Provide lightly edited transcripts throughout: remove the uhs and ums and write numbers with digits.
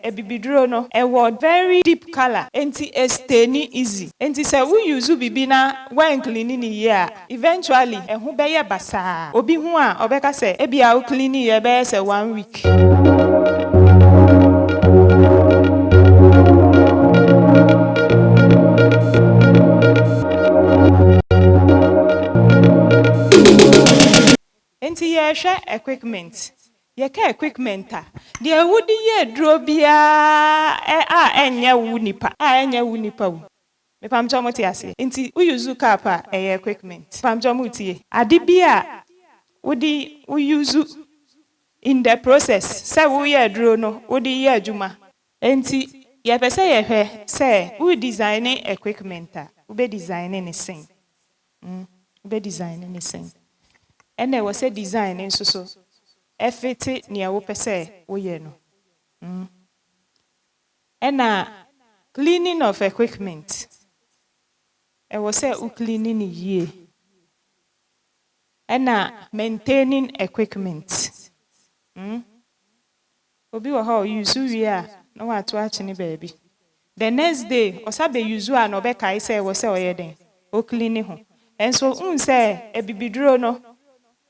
ebibiduro no a very deep color enti esteni easy enti say we use bibi na when cleaning ye eventually ehu beye basa obi hu a obeka say ebia o cleaning ye be say 1 week. Enti ye hwe equipment ye ka equipment a de wudi ye duro bia enye wu nipa enye wu nipa wu me pam chomo ti ase enti we use cap a equipment pam chomo tie ade bia wudi we use in the process say we ye duro no wudi ye adwuma enti ye pese ye hwe say we designing equipment a we be designing ne sen we designing ne sen and there was a design in so effort near wo pese wo ye no and cleaning of equipment e was say u cleaning ye and maintaining equipment obi wo ha use we a no wa to achi ni baby the next day osabe use a no be kai say wo say oye den o cleaning ho and so say ebibiduro no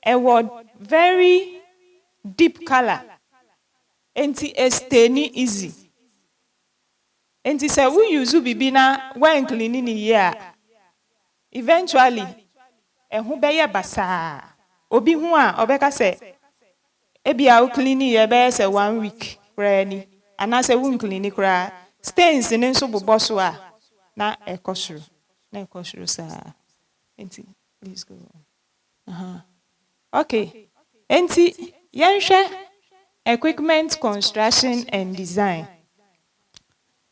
a very deep color enti esteni easy enti say we use bibi na when cleaning ye eventually ehu beye basa obi hu a obeka say ebia o cleaning ye be say 1 week rani ana say we cleaning kra stains ni nso bobo so a na ekosuru sa enti please go on. Okay. Enti yenhwe equipment construction and design.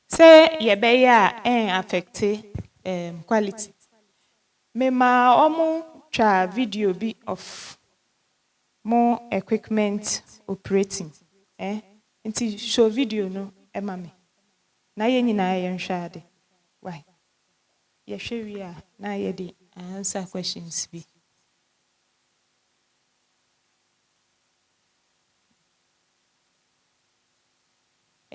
Say ye be ya affect quality. Me ma omu twa video bi of more equipment operating. Enti show video no ema me. Na ye nyina yenhwe ade. Why? Ye hwe wi a na ye dey answer questions bi.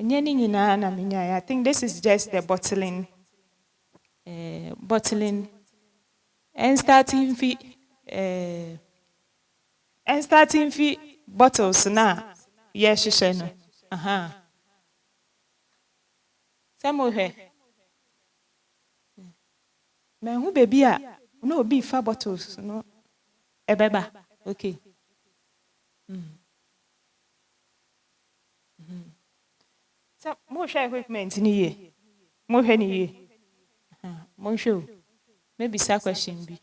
I think this is just the bottling and starting fee bottles na yes no Samo he me hu baby a no be fa bottles no ebeba okay so mo share equipment ni ye mo hwe ni ye mo show maybe sa question bi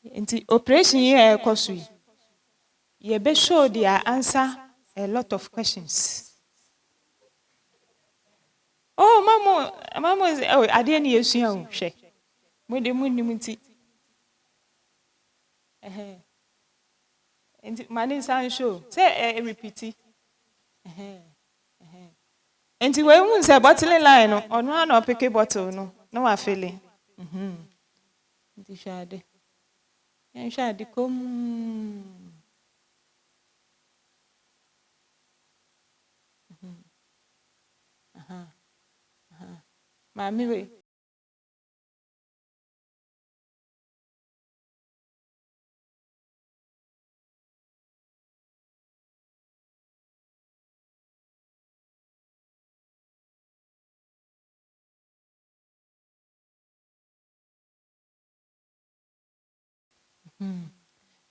nti operation here ekoso ye be show their answer a lot of questions. Oh mamo ade ni yesua o hwe mo de mo nim nti nti mani san show say repeat enti we hu say bottling line no ono na pick bottle no wa fele nti shade en shade kom mami we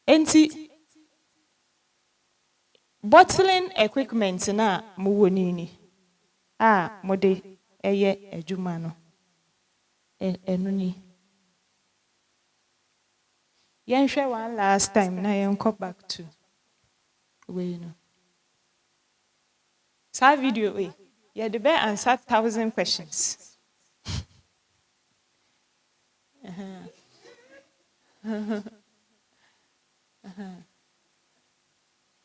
enti bottling equipment na mo woni ni mo de eye adwuma no enu ni yen hwe one last time na yen come back to we no sa video we ye de be answer 1,000 questions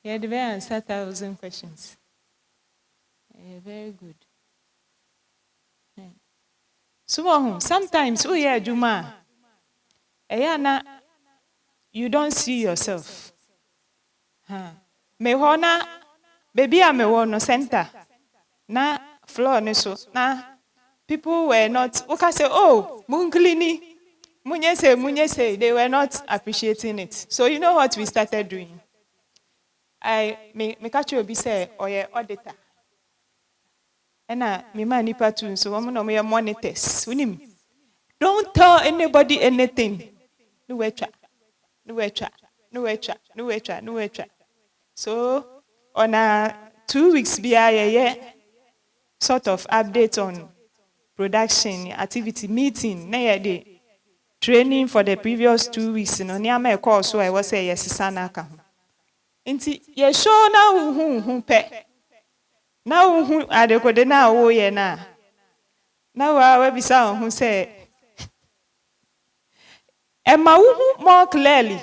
yeah, the way answer 1,000 questions. Very good. So sometimes we hear Juma. You don't see yourself. Me hona baby me wono center. na floor ne so na people were not okay say oh munklini munye say they were not appreciating it. So you know what we started doing? Me catch you be say oye auditor. And me man nipa too so I'm no monitors. Don't tell anybody anything. No wecha. So on a 2 weeks be sort of update on production activity meeting. Na the training for the previous 2 weeks. No niama call so I was say yes sanaka. Inti ye show na who pe. Na who adekode na wo ye na. Na wa bisa who say Emma more clearly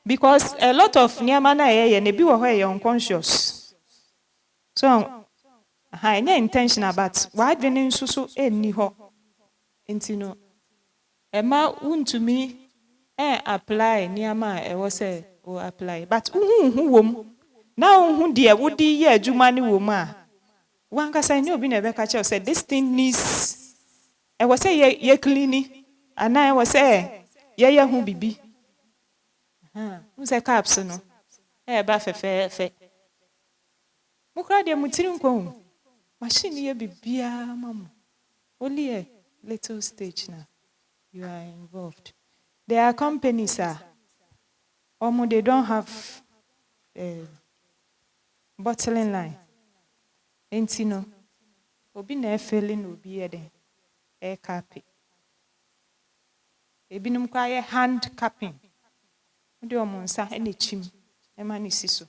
because a lot of niama na ye ne bi wo hɔ unconscious. So any intentional but why didn't so any ho inti no Emma to me apply niama e was say o apply but who wom now who dear would ye adwuma ne wom a one ka say no bi na be ka che say this thing needs I was say ye cleaning and I was say ye who bibi who say caps no ba fe mukra de mutiri nko machine ye bibia mama only a little stage now you are involved. There are companies they don't have bottling line. Entino obi na failing obi eden air capping. Ebinum kwa ye hand capping. Ode omonsa ene chim e manisi so.